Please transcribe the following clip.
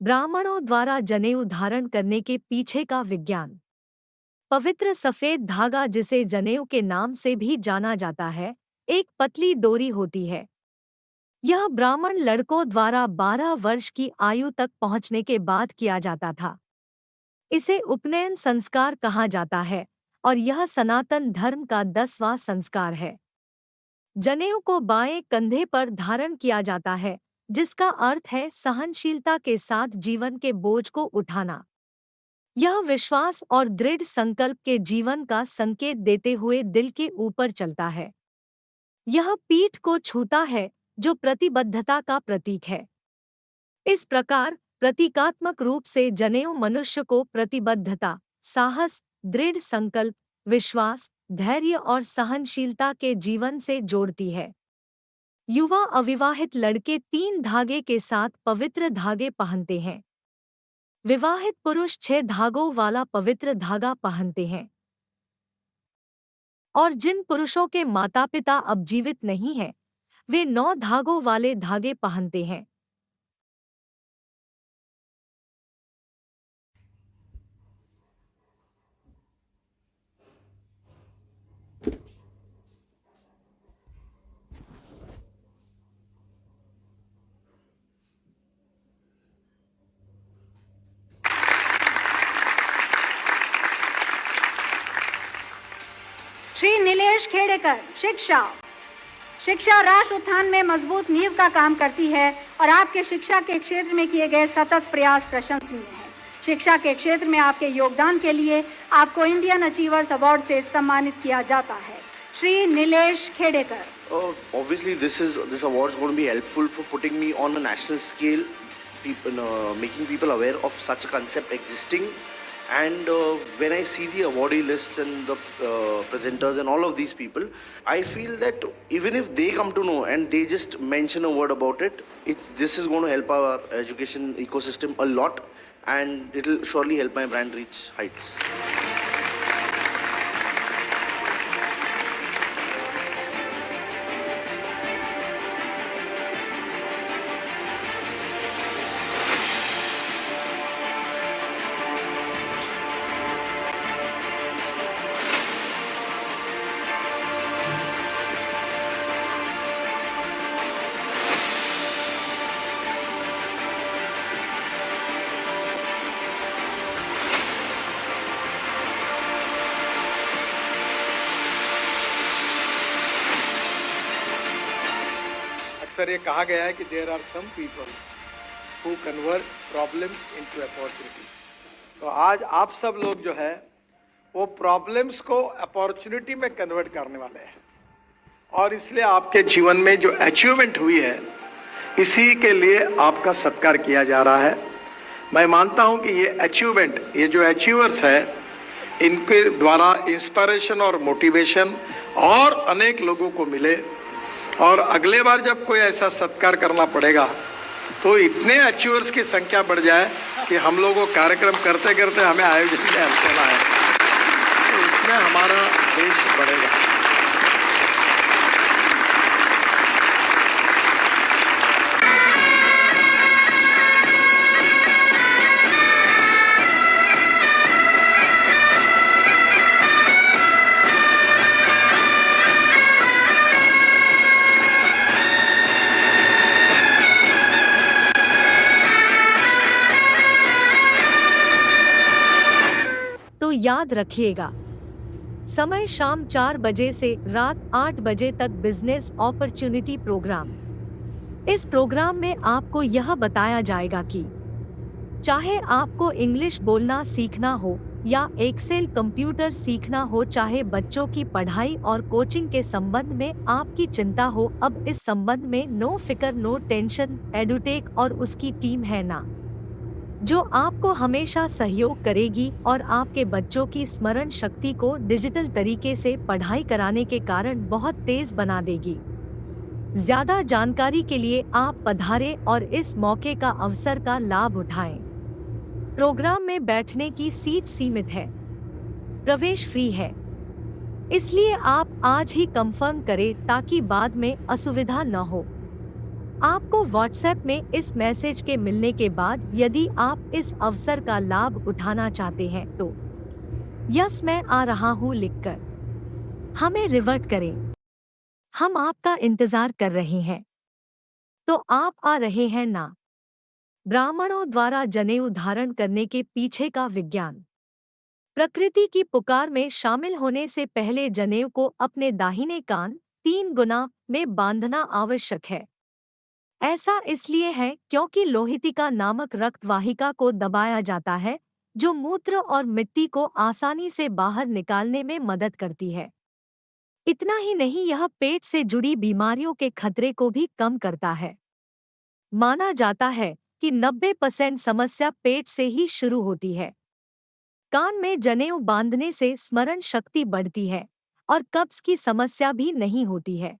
ब्राह्मणों द्वारा जनेऊ धारण करने के पीछे का विज्ञान। पवित्र सफेद धागा, जिसे जनेऊ के नाम से भी जाना जाता है, एक पतली डोरी होती है। यह ब्राह्मण लड़कों द्वारा 12 वर्ष की आयु तक पहुंचने के बाद किया जाता था। इसे उपनयन संस्कार कहा जाता है और यह सनातन धर्म का 10वां संस्कार है। जनेऊ को बाएं कंधे पर धारण किया जाता है, जिसका अर्थ है सहनशीलता के साथ जीवन के बोझ को उठाना। यह विश्वास और दृढ़ संकल्प के जीवन का संकेत देते हुए दिल के ऊपर चलता है। यह पीठ को छूता है, जो प्रतिबद्धता का प्रतीक है। इस प्रकार प्रतीकात्मक रूप से जनेऊ मनुष्य को प्रतिबद्धता, साहस, दृढ़ संकल्प, विश्वास, धैर्य और सहनशीलता के जीवन से जोड़ती है। युवा अविवाहित लड़के 3 धागे के साथ पवित्र धागे पहनते हैं। विवाहित पुरुष 6 धागों वाला पवित्र धागा पहनते हैं। और जिन पुरुषों के माता पिता अब जीवित नहीं हैं, वे 9 धागों वाले धागे पहनते हैं। श्री नीलेश खेड़ेकर। शिक्षा राष्ट्र उत्थान में मजबूत नींव का काम करती है और आपके शिक्षा के क्षेत्र में किए गए सतत प्रयास प्रशंसनीय है। शिक्षा के क्षेत्र में आपके योगदान के लिए आपको इंडियन अचीवर्स अवार्ड से सम्मानित किया जाता है। Shri Nilesh Khedekar. Obviously, this award is going to be helpful for putting me on a national scale, making people aware of such a concept existing. And when I see the awardee lists and the presenters and all of these people, I feel that even if they come to know and they just mention a word about it, this is going to help our education ecosystem a lot, and it will surely help my brand reach heights. अक्सर ये कहा गया है कि there are some people who convert problems into opportunities. तो आज आप सब लोग जो है वो प्रॉब्लम्स को अपॉर्चुनिटी में कन्वर्ट करने वाले हैं, और इसलिए आपके जीवन में जो अचीवमेंट हुई है इसी के लिए आपका सत्कार किया जा रहा है। मैं मानता हूं कि ये अचीवमेंट, ये जो अचीवर्स है, इनके द्वारा इंस्पिरेशन और मोटिवेशन और अनेक लोगों को मिले, और अगले बार जब कोई ऐसा सत्कार करना पड़ेगा तो इतने अचीवर्स की संख्या बढ़ जाए कि हम लोगों को कार्यक्रम करते करते हमें आयोजन में होना है, तो इसमें हमारा देश बढ़ेगा। तो याद रखिएगा, समय शाम 4 बजे से रात 8 बजे तक बिजनेस अपॉर्चुनिटी प्रोग्राम। इस प्रोग्राम में आपको यह बताया जाएगा कि चाहे आपको इंग्लिश बोलना सीखना हो या एक्सेल कंप्यूटर सीखना हो, चाहे बच्चों की पढ़ाई और कोचिंग के संबंध में आपकी चिंता हो, अब इस संबंध में नो फिकर नो टेंशन। एडुटेक और उसकी टीम है ना, जो आपको हमेशा सहयोग करेगी और आपके बच्चों की स्मरण शक्ति को डिजिटल तरीके से पढ़ाई कराने के कारण बहुत तेज बना देगी। ज्यादा जानकारी के लिए आप पधारें और इस मौके का अवसर का लाभ उठाएं। प्रोग्राम में बैठने की सीट सीमित है, प्रवेश फ्री है, इसलिए आप आज ही कंफर्म करें ताकि बाद में असुविधा न हो। आपको व्हाट्सएप में इस मैसेज के मिलने के बाद यदि आप इस अवसर का लाभ उठाना चाहते हैं तो यस मैं आ रहा हूँ लिखकर हमें रिवर्ट करें। हम आपका इंतजार कर रहे हैं। तो आप आ रहे हैं ना? ब्राह्मणों द्वारा जनेऊ धारण करने के पीछे का विज्ञान। प्रकृति की पुकार में शामिल होने से पहले जनेऊ को अपने दाहिने कान 3 गुना में बांधना आवश्यक है। ऐसा इसलिए है क्योंकि लोहितिका नामक रक्त वाहिका को दबाया जाता है जो मूत्र और मिट्टी को आसानी से बाहर निकालने में मदद करती है। इतना ही नहीं, यह पेट से जुड़ी बीमारियों के खतरे को भी कम करता है। माना जाता है कि 90% समस्या पेट से ही शुरू होती है। कान में जनेऊ बांधने से स्मरण शक्ति बढ़ती है और कब्ज की समस्या भी नहीं होती है।